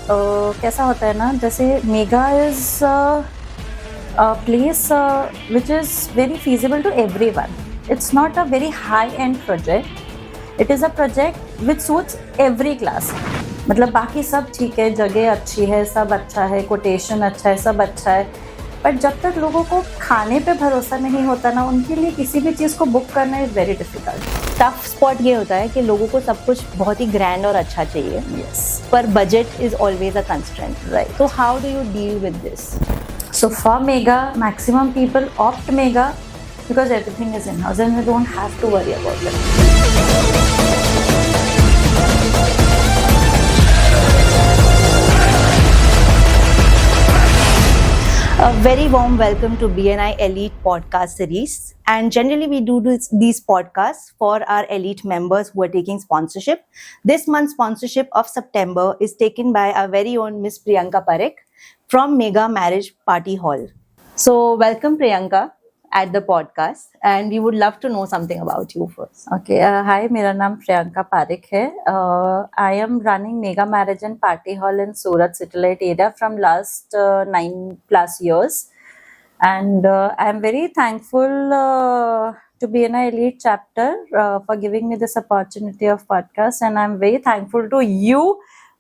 कैसा होता है ना, जैसे mega is a place which is very feasible to everyone. It's not a very high-end project. It is a project which suits every class. मतलब बाकी सब ठीक है, जगह अच्छी है, सब अच्छा है, कोटेशन अच्छा है, सब अच्छा है, बट जब तक लोगों को खाने पे भरोसा नहीं होता ना, उनके लिए किसी भी चीज़ को बुक करना is very difficult. Tough spot ये होता है कि लोगों को सब कुछ बहुत ही ग्रैंड और अच्छा चाहिए. Yes. पर budget is always a constraint. Right. तो how do you deal with this? So for Mega, maximum people opt Mega because everything is in-house and you don't have to worry about it. A very warm welcome to BNI Elite podcast series. And generally we do these podcasts for our elite members who are taking sponsorship. This month's sponsorship of September is taken by our very own Miss Priyanka Parekh from Mega Marriage Party Hall. So welcome Priyanka at the podcast, and we would love to know something about you first. Okay, hi, मेरा नाम प्रियंका पारिक है. I am running Mega Marriage and Party Hall in Surat Satellite area from last 9+ years, and I am very thankful to be in an elite chapter for giving me this opportunity of podcast, and I am very thankful to you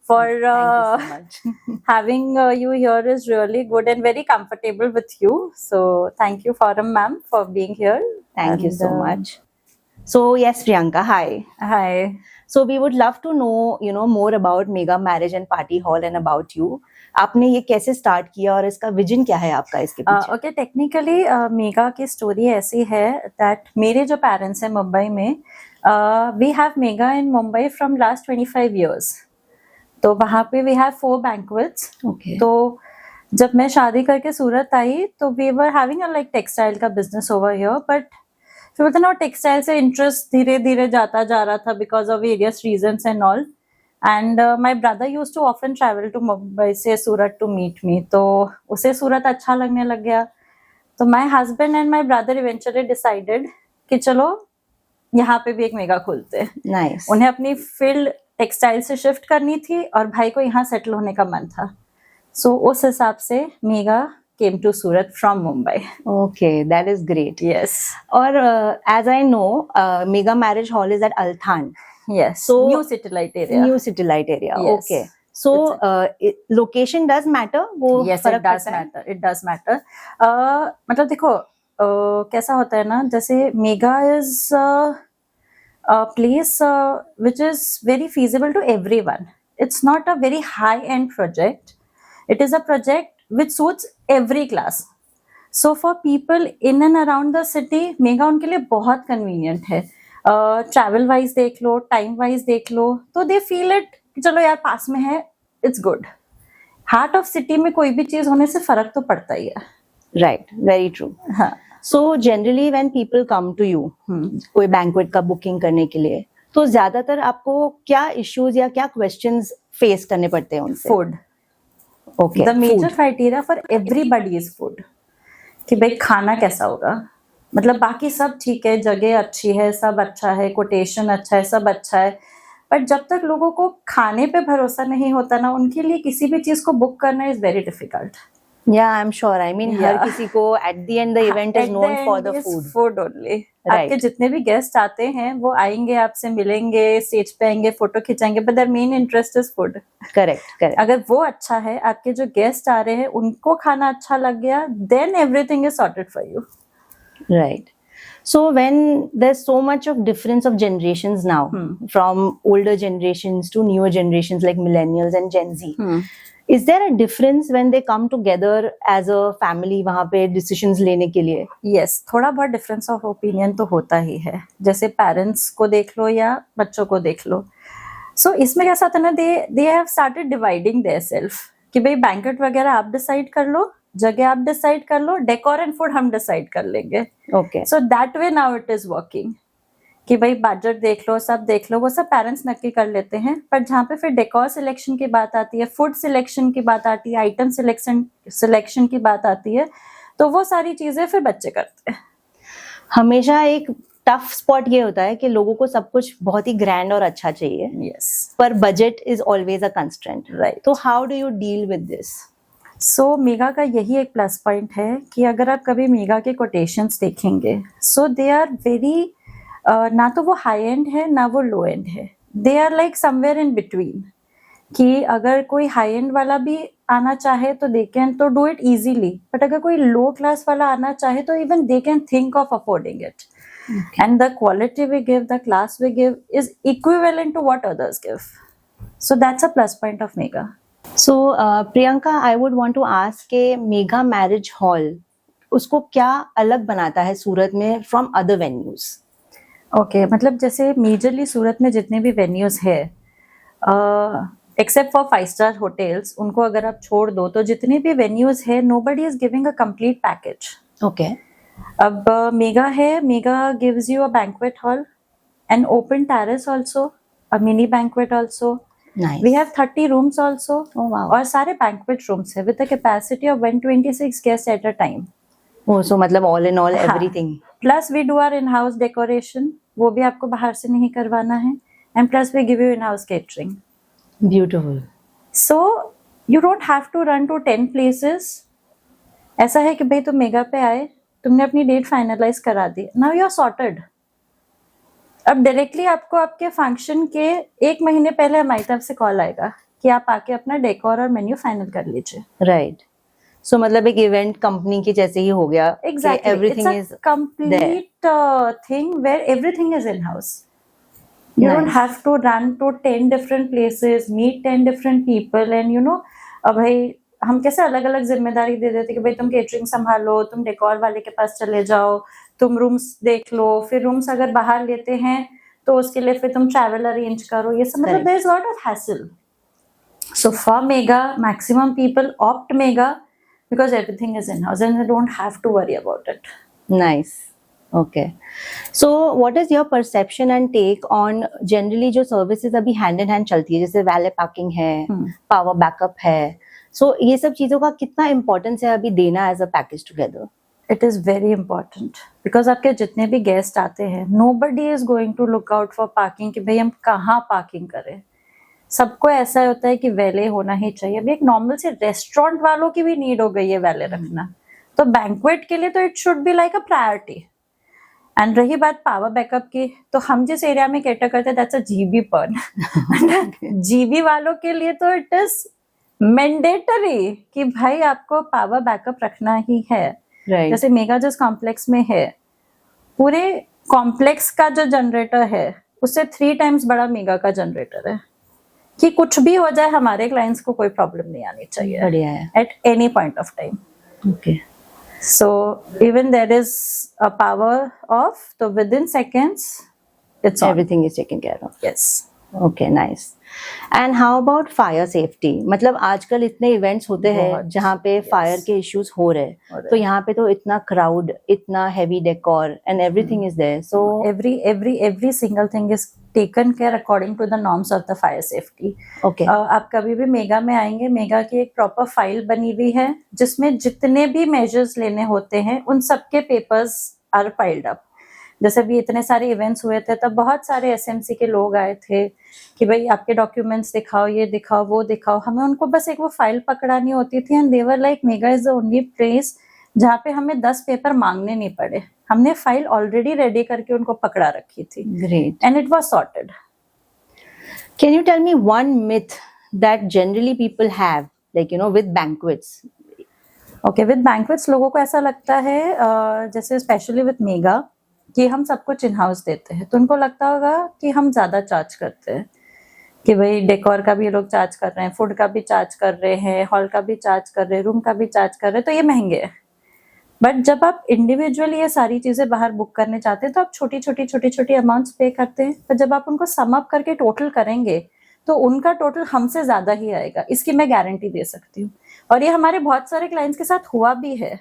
for Thank you so much. having you here is really good and very comfortable with you. So thank you, Forum ma'am, for being here. Thank you And, so much. So yes, Priyanka, hi. Hi. So we would love to know, more about Mega Marriage and Party Hall and about you. आपने ये कैसे start किया और इसका vision क्या है आपका इसके पीछे? ओके, टेक्निकली मेगा की स्टोरी ऐसी है दैट मेरे जो पेरेंट्स हैं मुंबई में, we have Mega in Mumbai from last 25 years. तो वहाँ पे वी हैव 4 banquets. Okay. तो जब मैं शादी करके सूरत आई तो we were having a like textile का बिजनेस ओवर हियर, बट फिर बोलते ना टेक्सटाइल से इंटरेस्ट धीरे धीरे जाता जा रहा था because of various reasons and all. And my brother used to often travel to Mumbai से सूरत टू मीट मी, तो उसे सूरत अच्छा लगने लग गया. तो my husband and my brother eventually decided कि चलो यहाँ पे भी एक मेगा खोलते हैं. Nice. उन्हें अपनी फील्ड टेक्सटाइल से शिफ्ट करनी थी और भाई को यहाँ सेटल होने का मन था. सो उस हिसाब से Mega came to Surat from Mumbai. Okay, that is great. Yes और as I know, Mega Marriage Hall is at Althan, yes, So- new Citylight area. New Satellite area. Yes. Okay. So location does matter. वो yes, it फर्क does पड़ता है? Matter, it does matter. मतलब देखो, कैसा होता है ना, जैसे mega is a place which is very feasible to everyone. It's not a very high-end project. It is a project which suits every class. So for people in and around the city, mega उनके लिए बहुत convenient है. Travel wise देख लो, time wise देख लो, तो they feel it कि चलो यार पास में है, it's good. Heart of city में कोई भी चीज होने से फर्क तो पड़ता ही है. Right, very true. हाँ. So generally when people come to you, कोई banquet का बुकिंग करने के लिए, तो ज्यादातर आपको क्या इश्यूज या क्या क्वेश्चंस फेस करने पड़ते हैं उनसे? Food. Okay. The major food. criteria for everybody is food. कि भाई खाना कैसा होगा. मतलब बाकी सब ठीक है, जगह अच्छी है, सब अच्छा है, कोटेशन अच्छा है, सब अच्छा है, बट जब तक लोगों को खाने पे भरोसा नहीं होता ना, उनके लिए किसी भी चीज को बुक करना is very difficult. Yeah, I'm sure. I mean, her Yeah. किसी को at the end the event is known for the food. Food only. Right. आपके जितने भी गेस्ट आते हैं वो आएंगे, आपसे मिलेंगे, स्टेज पे आएंगे, फोटो खिंचाएंगे, but their main interest is food. Correct, correct. अगर वो अच्छा है, आपके जो गेस्ट आ रहे हैं उनको खाना अच्छा लग गया, then everything is sorted for you. Right. So when there's so much of difference of generations now, from older generations to newer generations like millennials and Gen Z, is there a difference when they come together as a family वहाँ पे decisions लेने के लिए? Yes, थोड़ा बहुत difference of opinion तो होता ही है. जैसे पेरेंट्स को देख लो या बच्चों को देख लो. सो इसमें कैसा होता है ना, they have started dividing their self कि भाई बैंकेट वगैरह आप डिसाइड कर लो, जगह आप डिसाइड कर लो, डेकोर एंड फूड हम डिसाइड कर लेंगे. Okay. So that way now it is working कि भाई बजट देख लो, सब देख लो, वो सब पेरेंट्स नक्की कर लेते हैं. पर जहाँ पे फिर डेकोर सिलेक्शन की बात आती है, फूड सिलेक्शन की बात आती है, आइटम सिलेक्शन की बात आती है, तो वो सारी चीजें फिर बच्चे करते हैं. हमेशा एक टफ स्पॉट ये होता है कि लोगों को सब कुछ बहुत ही ग्रैंड और अच्छा चाहिए, yes, पर budget is always a constraint. right. तो how do you deal with this? So mega का यही एक प्लस पॉइंट है कि अगर आप कभी मेगा के कोटेशंस देखेंगे, सो दे आर वेरी, ना तो वो हाई एंड है ना वो लो एंड है, they are like somewhere in between. कि अगर कोई हाई एंड वाला भी आना चाहे तो दे कैन तो डू इट इजीली, बट अगर कोई लो क्लास वाला आना चाहे तो even they can think of affording it. And the quality we give, the class we give is equivalent to what others give. So that's a plus point of Mega. So Priyanka, I would want to ask के Mega marriage hall उसको क्या अलग बनाता है सूरत में from other venues? Okay, मतलब जैसे majorly सूरत में जितने भी वेन्यूज है, एक्सेप्ट फॉर 5 स्टार होटल्स, उनको अगर आप छोड़ दो तो जितने भी वेन्यूज है, nobody is giving a complete package. Okay. अब मेगा है, mega gives you a banquet hall, an open terrace also, a mini banquet also. Nice. We have 30 rooms also. Oh wow. और सारे banquet rooms है with a capacity of 126 guests at a time. Oh, so मतलब all in all हाँ. everything. Plus we do our in-house decoration, वो भी आपको बाहर से नहीं करवाना है. And plus we give you in-house catering. Beautiful. So you don't have to run to 10 places. ऐसा है कि भाई तुम मेगा पे आए, तुमने अपनी डेट फाइनलाइज करा दी, नाउ यू आर सॉर्टेड. अब डायरेक्टली आपको आपके फंक्शन के 1 महीने पहले हमारी तरफ से कॉल आएगा कि आप आके अपना डेकोर और मेन्यू फाइनल कर लीजिए. राइट. सो मतलब एक इवेंट कंपनी की जैसे ही हो गया. Exactly. Everything It's is a complete thing where everything is in-house. You don't Nice. have to run to 10 different places, meet 10 different people, and you know, भाई हम कैसे अलग अलग जिम्मेदारी दे देते कि भाई तुम केटरिंग संभालो, तुम डेकोर वाले के पास चले जाओ, तुम रूम्स देख लो, फिर रूम्स अगर बाहर लेते हैं तो उसके लिए फिर तुम ट्रैवल अरेंज करो, ये सब मतलब Correct. There is lot of hassle. So for Mega, maximum people opt Mega because everything is in-house and they don't have to worry about it. Nice. Okay. So what is your perception and take on generally जो services अभी hand in hand चलती है, जैसे valet parking है, power backup है, so ये सब चीजों का कितना इम्पोर्टेंस है अभी देना as a package together? It is very important because आपके जितने भी गेस्ट आते हैं, nobody is going to look out for parking कि भाई हम कहाँ पार्किंग करें. सबको ऐसा होता है कि वैले होना ही चाहिए. अभी एक नॉर्मल से रेस्टोरेंट वालों की भी नीड हो गई है वैले रखना, तो बैंक्वेट के लिए तो it should be like a priority. And रही बात पावर बैकअप की, तो हम जिस एरिया में कैटर करते हैं दैट्स अ जीबी पर्न. जीबी वालों के लिए तो इट इज मैंडेटरी कि भाई आपको पावर बैकअप रखना ही है. राइट. जैसे मेगा जिस कॉम्प्लेक्स में है, पूरे कॉम्प्लेक्स का जो जनरेटर है उससे 3 टाइम्स बड़ा मेगा का जनरेटर है, कि कुछ भी हो जाए हमारे क्लाइंट्स को कोई प्रॉब्लम नहीं आनी चाहिए बढ़िया है. At any point of time. Okay. So even there is a power off, so within seconds it's on. Everything is taken care of. Yes. Okay, nice. And how about fire safety? मतलब आजकल इतने events होते हैं बहुत, जहाँ पे yes. Fire के issues हो रहे हैं, हो रहे तो यहाँ पे तो इतना क्राउड, इतना heavy decor and everything is there, so Every single thing is taken care according to the norms of the fire safety. Okay. आप कभी भी मेगा में आएंगे, मेगा की एक प्रॉपर फाइल बनी हुई है जिसमें जितने भी मेजर्स लेने होते हैं उन सबके पेपर्स आर फाइल्ड अप. जैसे भी इतने सारे इवेंट्स हुए थे तब बहुत सारे एसएमसी के लोग आए थे कि भाई आपके डॉक्यूमेंट्स दिखाओ, ये दिखाओ, वो दिखाओ. हमें उनको बस एक वो फाइल पकड़ानी होती थी and they were like mega is the only place जहाँ पे हमें 10 पेपर मांगने नहीं पड़े. हमने फाइल ऑलरेडी रेडी करके उनको पकड़ा रखी थी great. And it was sorted. Can you tell me one myth that generally people have, like, you know, with banquets? Okay, with banquets लोगों को ऐसा लगता है जैसे स्पेशली विद मेगा कि हम सब कुछ इन हाउस देते हैं, तो उनको लगता होगा कि हम ज्यादा चार्ज करते हैं, कि भाई डेकोर का भी ये लोग चार्ज कर रहे हैं, फूड का भी चार्ज कर रहे हैं, हॉल का भी चार्ज कर रहे हैं, रूम का भी चार्ज कर रहे हैं, तो ये महंगे है. बट जब आप इंडिविजुअली ये सारी चीजें बाहर बुक करने चाहते हैं तो आप छोटी छोटी अमाउंट्स पे करते हैं, पर जब आप उनको सम अप करके टोटल करेंगे तो उनका टोटल हमसे ज्यादा ही आएगा, इसकी मैं गारंटी दे सकती हूँ. और ये हमारे बहुत सारे क्लाइंट्स के साथ हुआ भी है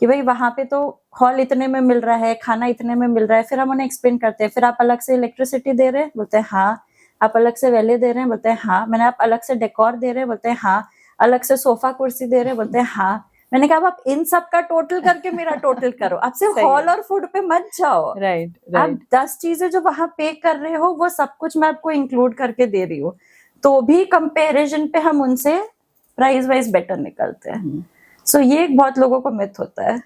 कि भाई वहां पे तो हॉल इतने में मिल रहा है, खाना इतने में मिल रहा है, फिर हम उन्हें एक्सप्लेन करते हैं, फिर आप अलग से इलेक्ट्रिसिटी दे रहे हैं, बोलते हैं हाँ. आप अलग से वैले दे रहे हैं, बोलते हैं हाँ. मैंने आप अलग से डेकोर दे रहे हैं, बोलते हैं हाँ. अलग से सोफा कुर्सी दे रहे हैं, बोलते हैं हाँ. मैंने कहा अब आप इन सब का टोटल करके मेरा टोटल करो, आप सिर्फ सही है। हॉल और फूड पे मत जाओ। राइट आप 10 चीजें जो वहां पे कर रहे हो वो सब कुछ मैं आपको इंक्लूड करके दे रही हूँ, तो भी कंपैरिजन पे हम उनसे प्राइस वाइज बेटर निकलते हैं। सो ये एक बहुत लोगों को मिथ होता है।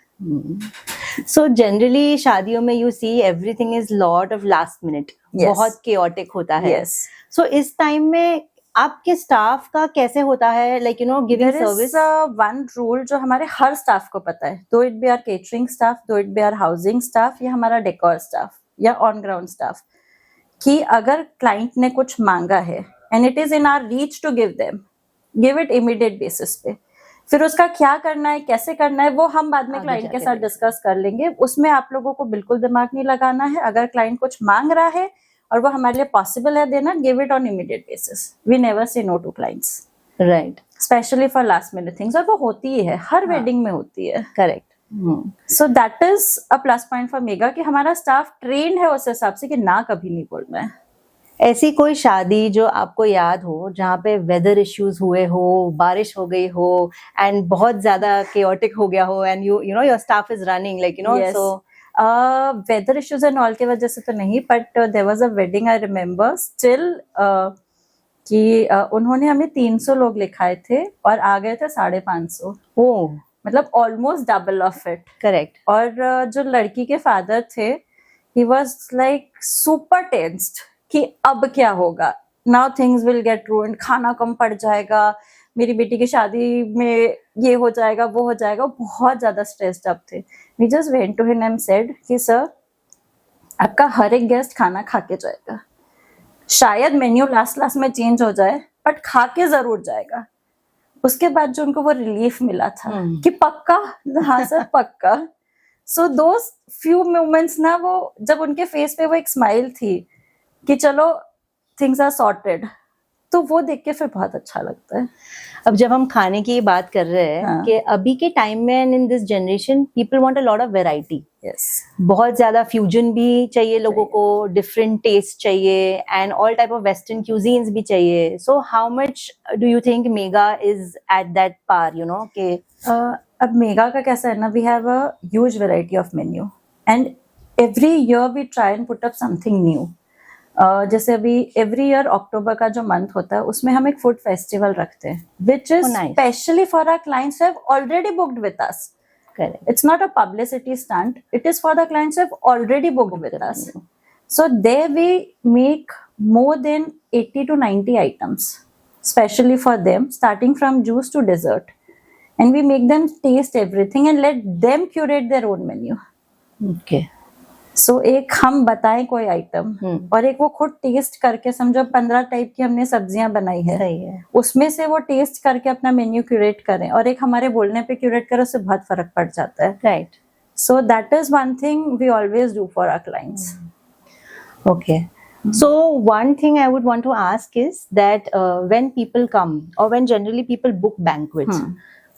सो जनरली शादियों में you see everything is lot of last minute, Yes. बहुत केओटिक होता है। यस, सो इस टाइम में आपके स्टाफ का कैसे होता है, like you know giving there is service? One rule जो हमारे हर स्टाफ को पता है, दो it be our catering staff, दो it be our housing staff, या हमारा डेकोर स्टाफ या ऑन ग्राउंड स्टाफ, कि अगर क्लाइंट ने कुछ मांगा है and it is in our reach to give them, give it immediate basis पे। फिर उसका क्या करना है, कैसे करना है, वो हम बाद में आगे क्लाइंट के जाके साथ देखेंगे। डिस्कस कर लेंगे। उसमें आप लोगों को बिल्कुल दिमाग नहीं लगाना है। अगर क्लाइंट कुछ मांग रहा है और वो हमारे लिए पॉसिबल है देना, give it on immediate basis. We never say no to clients, right, specially for last minute things, और वो होती ही है, हर हाँ। वेडिंग में होती है। Correct. So that is a plus point for mega कि हमारा स्टाफ ट्रेन्ड है उस हिसाब से कि ना कभी नहीं बोलना है। ऐसी कोई शादी जो आपको याद हो जहाँ पे वेदर इश्यूज हुए हो, बारिश हो गई हो एंड बहुत ज्यादा केओटिक हो गया हो and you know your staff is running like you know, Yes. So weather issues and all की वजह से तो नहीं, but there was a wedding I remember still कि उन्होंने हमें 300 लोग लिखाए थे और आ गए थे 550, ओ मतलब almost double of it. Correct. और जो लड़की के फादर थे, he was like super tensed कि अब क्या होगा, now things will get ruined, खाना कम पड़ जाएगा, मेरी बेटी की शादी में ये हो जाएगा वो हो जाएगा, बहुत ज्यादा स्ट्रेस्ड अप थे। We just went to him and said कि सर आपका हर एक गेस्ट खाना खा के जाएगा, शायद मेन्यू लास्ट में चेंज हो जाए बट खा के जरूर जाएगा। उसके बाद जो उनको वो रिलीफ मिला था कि पक्का, हाँ सर पक्का। सो दोस फ्यू मोमेंट्स ना, वो जब उनके फेस पे वो एक स्माइल थी कि चलो थिंग्स आर सॉर्टेड, तो वो देख के फिर बहुत अच्छा लगता है। अब जब हम खाने की बात कर रहे हैं हाँ। कि अभी के टाइम में and in this generation people want a lot of variety, yes, बहुत ज्यादा फ्यूजन भी चाहिए लोगों को, डिफरेंट टेस्ट चाहिए and all type of western cuisines भी चाहिए। So how much do you think Mega is at that par, you know के अब मेगा का कैसा है ना, we have a huge variety of menu and every year we try and put up something new. जैसे अभी every year अक्टूबर का जो मंथ होता है उसमें हम एक फूड फेस्टिवल रखते हैं, which is Oh, nice. Specially for our clients who have already booked with us. Correct. It's not a publicity stunt. It is for the clients who have already booked with us. So there we make more than 80 to 90 items, especially for them, starting from juice to dessert. And we make them taste everything and let them curate their own menu. Okay. So एक हम बताएं कोई item और एक वो खुद test करके, समझो 15 टाइप की हमने सब्जियां बनाई है, सही है। उसमें से वो टेस्ट करके अपना मेन्यू क्यूरेट करें, और एक हमारे बोलने पे क्यूरेट करें, उससे बहुत फर्क पड़ जाता है। Right. So that is one thing we always do for our clients. Okay. So one thing I would want to ask is that when people come or when generally people book banquets,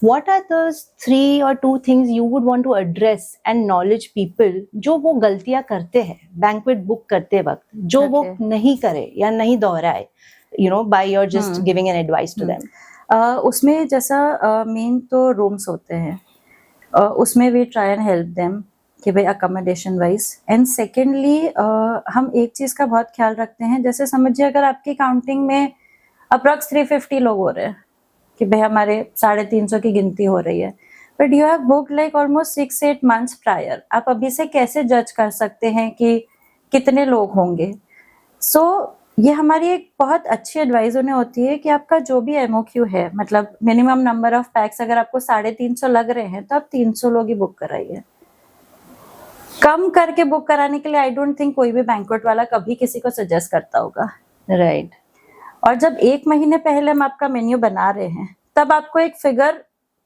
what are those 3 or 2 things you would want to address and knowledge people जो वो गलतियां करते हैं banquet book करते वक्त, जो वो Okay. नहीं करे या नहीं दोहराए, you know, by your just giving an advice to them? उसमें जैसा मेन तो रूम्स होते हैं, उसमें we try and help them कि भाई अकोमोडेशन वाइज। एंड सेकेंडली हम एक चीज का बहुत ख्याल रखते हैं, जैसे समझिए अगर आपकी काउंटिंग में अप्रॉक्स 350 लोग हो रहे हैं कि भाई हमारे 350 की गिनती हो रही है, but you have book like almost 6-8 months prior, आप अभी से कैसे जज कर सकते हैं कि कितने लोग होंगे? सो ये हमारी एक बहुत अच्छी एडवाइस उन्हें होती है कि आपका जो भी एमओक्यू है, मतलब मिनिमम नंबर ऑफ पैक्स, अगर आपको 350 लग रहे हैं तो आप 300 लोग ही बुक कराइए। कम करके बुक कराने के लिए आई डोंट थिंक कोई भी बैंक्वेट वाला कभी किसी को सजेस्ट करता होगा। Right. और जब 1 महीने पहले हम आपका मेन्यू बना रहे हैं, तब आपको एक फिगर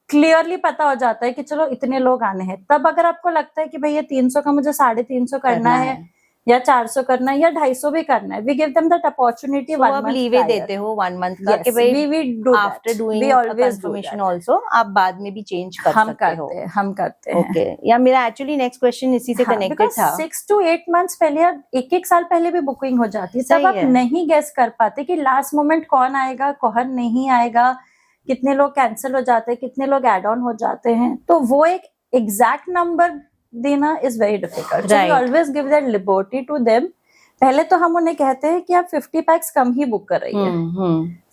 क्लियरली पता हो जाता है कि चलो इतने लोग आने हैं। तब अगर आपको लगता है कि भाई ये 300 का मुझे 350 करना है या 400 करना है या 250 भी करना है, we give them that opportunity. So आप लीवे देते हो 1 month का कि भाई we do that. After doing We always do confirmation that. Also आप बाद में भी चेंज कर हम सकते हो। हम करते हैं। ओके, या मेरा एक्चुअली नेक्स्ट क्वेश्चन इसी से कनेक्टेड था। 6 to 8 months पहले या 1-1 साल पहले भी बुकिंग हो जाती है, सही तब आप है। नहीं गेस कर पाते कि लास्ट मोमेंट कौन आएगा कौन नहीं आएगा, कितने लोग कैंसिल हो जाते हैं, कितने लोग एड ऑन हो जाते हैं, तो वो एक एग्जैक्ट नंबर देना is very difficult. So we Right. Always give that liberty to them. पहले तो हम उन्हें कहते हैं कि आप 50 पैक्स कम ही बुक कर रही है,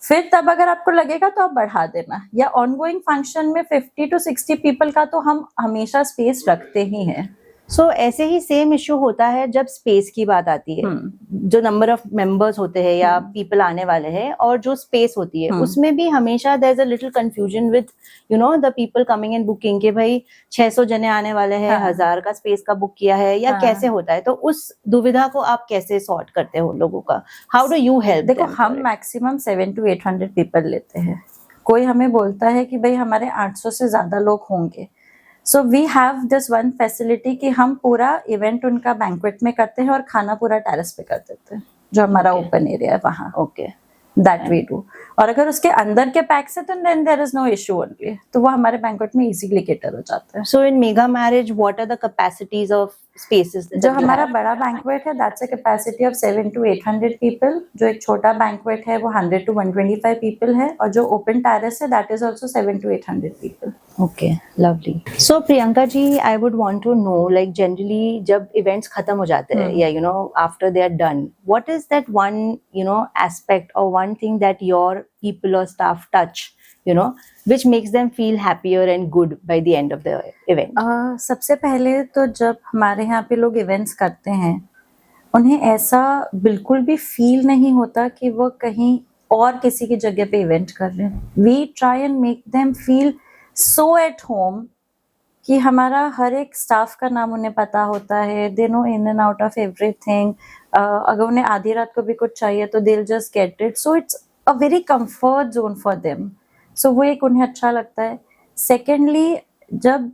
फिर तब अगर आपको लगेगा तो आप बढ़ा देना, या ऑनगोइंग फंक्शन में 50 to 60 पीपल का तो हम हमेशा स्पेस रखते ही हैं. सो ऐसे ही सेम इश्यू होता है जब स्पेस की बात आती है. जो नंबर ऑफ मेंबर्स होते हैं या पीपल आने वाले हैं और जो स्पेस होती है उसमें भी हमेशा there is a little confusion with you know the people coming and booking के भाई 600 जने आने वाले हैं, 1000 का स्पेस का बुक किया है या कैसे होता है. तो उस दुविधा को आप कैसे सॉर्ट करते हो लोगों का? How do you help? देखो, हम मैक्सिमम 700 to 800 पीपल लेते हैं. कोई हमें बोलता है कि भाई हमारे 800 से ज्यादा लोग होंगे, so we have this one facility कि हम पूरा इवेंट उनका बैंक्वेट में करते हैं और खाना पूरा टेरेस पे कर देते हैं, जो हमारा ओपन एरिया है वहाँ. Okay, that we do. और अगर उसके अंदर के पैक्स है तो then there is no issue only, तो वो हमारे बैंक्वेट में इजीली केटर हो जाता है. So in mega marriage what are the capacities of spaces? जो हमारा बड़ा बैंक्वेट है that's a capacity of 700 to 800 people. जो एक छोटा बैंक्वेट है वो 100 to 125 पीपल है, और जो ओपन टेरेस है that is also 700 to 800 people. Okay, lovely. So Priyanka ji, I would want to know, like generally जब events खत्म हो जाते हैं या you know after they are done, what is that one you know aspect or one thing that your people or staff touch, you know, which makes them feel happier and good by the end of the event? सबसे पहले तो जब हमारे यहाँ पे लोग events करते हैं, उन्हें ऐसा बिल्कुल भी फील नहीं होता कि वो कहीं और किसी की जगह पे इवेंट कर रहे हैं. We try and make them feel so at home कि हमारा हर एक स्टाफ का नाम उन्हें पता होता है. They know in and out of everything. अगर उन्हें आधी रात को भी कुछ चाहिए तो they will just get it. So it's a very comfort zone for them. So वो एक उन्हें अच्छा लगता है. सेकेंडली, जब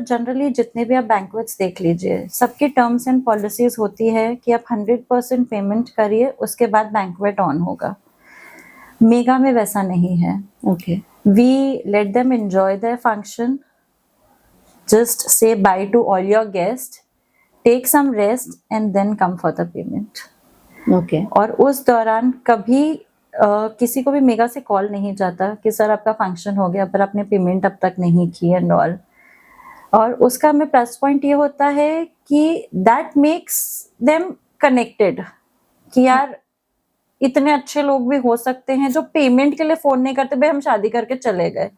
जनरली जितने भी आप बैंक्वेट्स देख लीजिए, सबकी टर्म्स एंड पॉलिसीज होती है कि आप 100% पेमेंट करिए, उसके बाद बैंक्वेट ऑन होगा. मेगा में वैसा नहीं है. Okay. We let them enjoy their function, just say bye to all your guests, take some rest and then come for the payment. Okay. और उस दौरान कभी किसी को भी मेगा से कॉल नहीं जाता कि सर आपका फंक्शन हो गया पर आपने पेमेंट अब तक नहीं की एंड ऑल. और उसका में प्लस पॉइंट ये होता है कि दैट मेक्स देम कनेक्टेड कि यार इतने अच्छे लोग भी हो सकते हैं जो पेमेंट के लिए फोन नहीं करते, भाई हम शादी करके चले गए.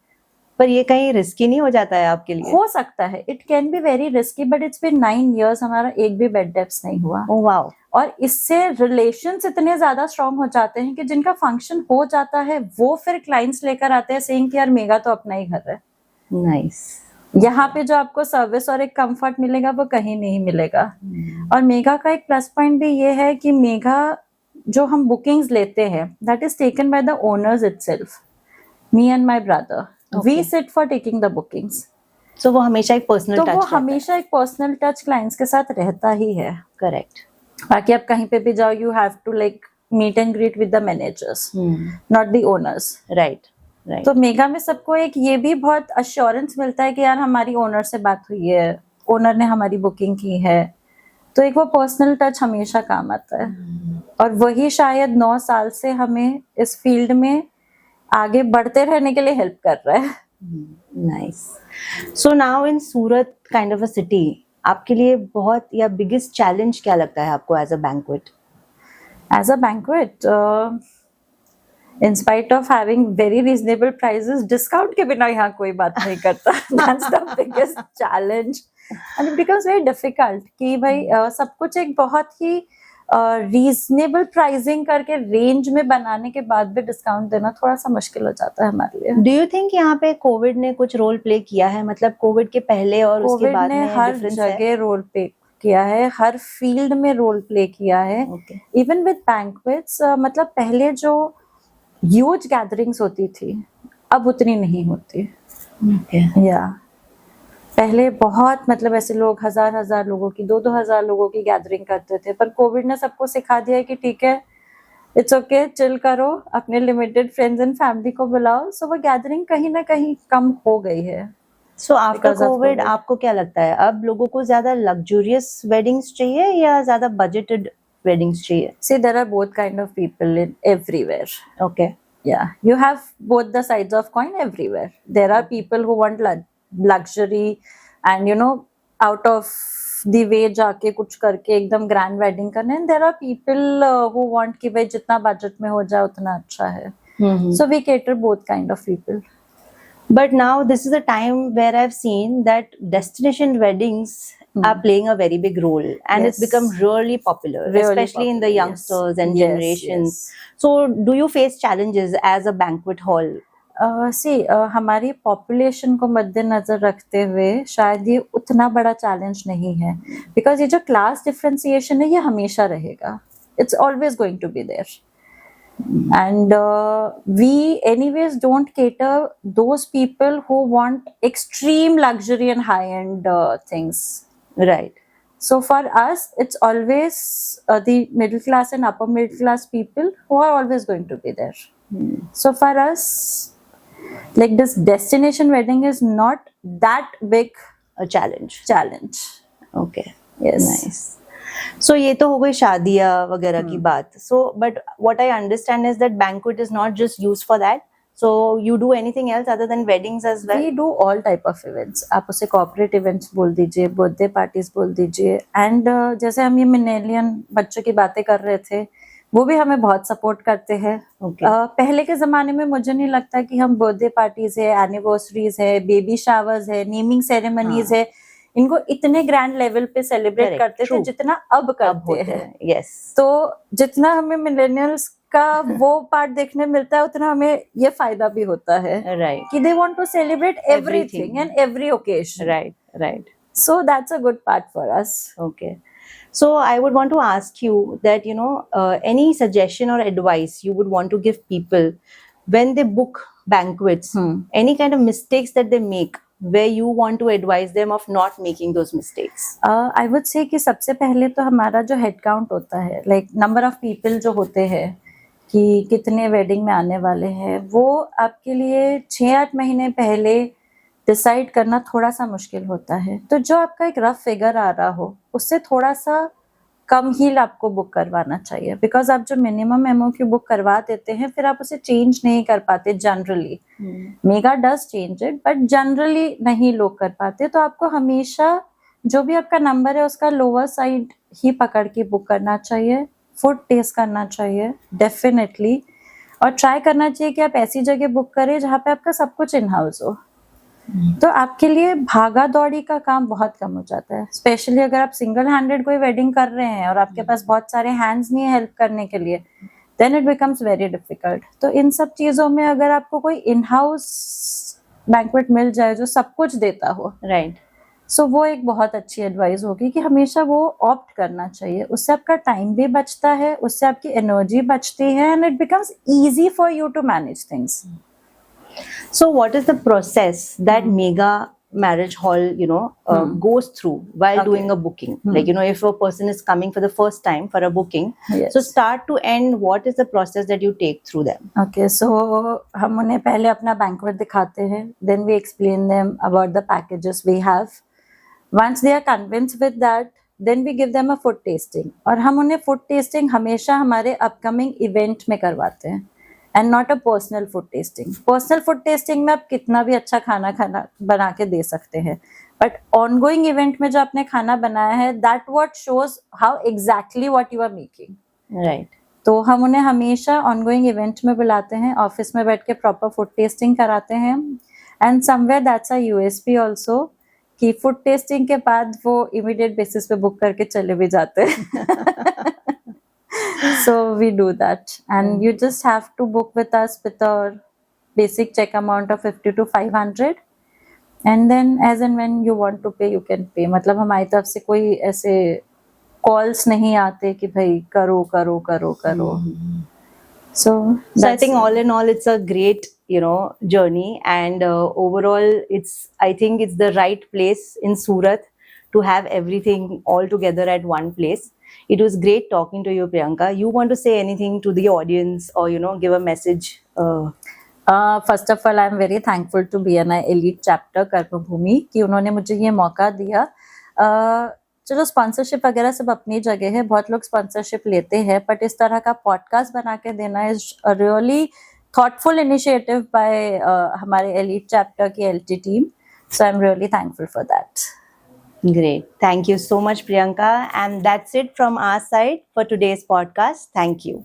पर ये कहीं रिस्की नहीं हो जाता है आपके लिए? हो सकता है, it can be very risky, but it's been 9 years हमारा एक भी बेड डेप्स नहीं हुआ. Oh wow. और इससे रिलेशंस इतने ज्यादा स्ट्रांग हो जाते हैं कि जिनका फंक्शन हो जाता है वो फिर क्लाइंट्स लेकर आते हैं सेइंग कि यार मेगा तो अपना ही घर है. Nice. यहाँ पे जो आपको सर्विस और एक कंफर्ट मिलेगा वो कहीं नहीं मिलेगा. और मेगा का एक प्लस पॉइंट भी ये है कि मेगा जो हम बुकिंग्स लेते हैं that is taken by the owners itself. Me and my brother, we sit for taking the bookings. So वो हमेशा एक पर्सनल तो टच वो हमेशा एक पर्सनल टच क्लाइंट्स के साथ रहता ही है. करेक्ट. बाकी आप कहीं पे भी जाओ, you have to like meet and greet with the managers, not the owners. Right right. तो मेगा में सबको एक ये भी बहुत अश्योरेंस मिलता है कि यार हमारी ओनर से बात हुई है, ओनर ने हमारी बुकिंग की है. तो एक वो पर्सनल टच हमेशा काम आता है. और वही शायद 9 साल से हमें इस फील्ड में आगे बढ़ते रहने के लिए हेल्प कर रहा है. Nice. So now in Surat kind of a city, आपके लिए बहुत या बिगेस्ट चैलेंज क्या लगता है आपको as a banquet? As a banquet, in spite of having very reasonable prices, discount के बिना यहाँ कोई बात नहीं करता. That's the biggest challenge, and it becomes very difficult कि भाई सब कुछ एक बहुत ही रीजनेबल प्राइसिंग करके रेंज में बनाने के बाद भी डिस्काउंट देना थोड़ा सा मुश्किल हो जाता है हमारे लिए. डू यू थिंक यहाँ पे कोविड ने कुछ रोल प्ले किया है? मतलब कोविड के पहले और उसके कोविड बाद ने में हर difference है? जगह रोल प्ले किया है, हर फील्ड में रोल प्ले किया है. Okay. इवन विद बैंक्वेट्स, मतलब पहले जो ह्यूज गैदरिंग्स होती थी अब उतनी नहीं होती. Okay. या पहले बहुत मतलब ऐसे लोग 1000 लोगों की 2,000 लोगों की गैदरिंग करते थे, पर कोविड ने सबको सिखा दिया है कि ठीक है, इट्स ओके, चिल करो, अपने लिमिटेड फ्रेंड्स एंड फैमिली को बुलाओ. सो वो गैदरिंग कहीं ना कहीं कम हो गई है. So after Because of Covid COVID. आपको क्या लगता है, अब लोगों को ज्यादा लग्जूरियस वेडिंग्स चाहिए या ज्यादा बजटेड वेडिंग्स चाहिए? See, there are both kind of people in everywhere. Okay. Yeah, you have both the sides of coin everywhere. There are people who want luxury and out of the way जाके कुछ करके एकदम grand wedding करने, and there are people who want कि भाई जितना budget में हो जाए उतना अच्छा है. So we cater both kind of people. But now this is a time where I've seen that destination weddings are playing a very big role, and it's Yes. become really popular, Really especially in the popular, yes. youngsters and Yes, generations. yes. So do you face challenges as a banquet hall? हमारी population को मद्देनजर रखते हुए शायद ये उतना बड़ा challenge नहीं है, बिकॉज ये जो क्लास डिफरेंशिएशन है ये हमेशा रहेगा. It's always going to be there, and we anyways don't cater those people who want extreme luxury and high end things. Right. So for us it's always the middle class and upper middle class people who are always going to be there. So for us, like, this destination wedding is not that big A challenge. challenge. Okay. Yes. Nice. So ये तो हो गई शादियाँ वगैरह की बात. So but what I understand is that banquet is not just used for that. So you do anything else other than weddings as well? We do all type of events. आप उसे corporate events बोल दीजिए, birthday parties बोल दीजिए, and जैसे हम ये मिलेनियन बच्चों की बातें कर रहे थे, वो भी हमें बहुत सपोर्ट करते हैं. Okay. पहले के जमाने में मुझे नहीं लगता कि हम बर्थडे पार्टीज है, एनिवर्सरीज है, बेबी शावर्स है, नेमिंग सेरेमनीज है, इनको इतने ग्रैंड लेवल पे सेलिब्रेट Correct, करते थे true. जितना अब अब करते होते हैं. हैं. Yes. तो जितना हमें मिलेनियल्स का वो पार्ट देखने मिलता है उतना हमें ये फायदा भी होता है Right. कि they want to celebrate everything Everything. and every occasion. Right. Right. So that's a good part for us. Okay. So I would want to ask you that, any suggestion or advice you would want to give people when they book banquets, any kind of mistakes that they make, where you want to advise them of not making those mistakes. I would say कि सबसे पहले तो हमारा जो head count होता है, like number of people जो होते हैं कि कितने वेडिंग में आने वाले हैं, वो आपके लिए 6-8 महीने पहले डिसाइड करना थोड़ा सा मुश्किल होता है. तो जो आपका एक रफ फिगर आ रहा हो उससे थोड़ा सा कम ही आपको बुक करवाना चाहिए, बिकॉज आप जो मिनिमम एमओ की बुक करवा देते हैं फिर आप उसे चेंज नहीं कर पाते generally. Mega does change it but generally नहीं लोग कर पाते. तो आपको हमेशा जो भी आपका नंबर है उसका लोअर साइड ही पकड़ के बुक करना चाहिए. फूड टेस्ट करना चाहिए डेफिनेटली, और ट्राई करना चाहिए कि आप ऐसी जगह बुक करें जहाँ पे आपका सब कुछ इन हाउस हो. तो आपके लिए भागा दौड़ी का काम बहुत कम हो जाता है, स्पेशली अगर आप सिंगल हैंडेड कोई वेडिंग कर रहे हैं और आपके पास बहुत सारे हैंड्स नहीं है हेल्प करने के लिए, then it becomes very difficult. तो इन सब चीजों में अगर आपको कोई इन हाउस बैंक्वेट मिल जाए जो सब कुछ देता हो, Right. सो वो एक बहुत अच्छी एडवाइस होगी कि हमेशा वो ऑप्ट करना चाहिए. उससे आपका टाइम भी बचता है, उससे आपकी एनर्जी बचती है, and it becomes easy for you to manage things. So what is the process that mega marriage hall goes through while Okay. doing a booking? Like, if a person is coming for the first time for a booking, Yes. so start to end, what is the process that you take through them? Okay, so हम उन्हें पहले अपना banquet दिखाते हैं, then we explain them about the packages we have. Once they are convinced with that, then we give them a food tasting. और हम उन्हें food tasting हमेशा हमारे upcoming event में करवाते हैं, and not a personal food tasting. Personal food tasting में आप कितना भी अच्छा खाना बना के दे सकते हैं, but ongoing event में जो आपने खाना बनाया है, that what shows how exactly what you are making. Right. तो हम उन्हें हमेशा ऑनगोइंग इवेंट में बुलाते हैं, ऑफिस में बैठ के प्रॉपर फूड टेस्टिंग कराते हैं, and somewhere that's a USP also कि फूड टेस्टिंग के बाद वो इमीडिएट बेसिस पे बुक करके चले भी जाते हैं. So we do that, and you just have to book with us with a basic check amount of 50 to 500, and then as and when you want to pay you can pay. मतलब हमारी तरफ से कोई ऐसे calls नहीं आते कि भाई करो करो करो करो. So I think all in all, it's a great, journey, and overall, I think it's the right place in Surat to have everything all together at one place. It was great talking to you, Priyanka. You want to say anything to the audience, or give a message? First of all I am very thankful to BNI elite chapter Karmabhoomi कि उन्होंने मुझे ये मौका दिया. चलो sponsorship वगैरह सब अपनी जगह है, बहुत लोग स्पॉन्सरशिप लेते हैं, बट इस तरह का पॉडकास्ट बना के देना is really thoughtful initiative by हमारे elite chapter की LT team. So I'm really thankful for that. Great. Thank you so much, Priyanka. And that's it from our side for today's podcast. Thank you.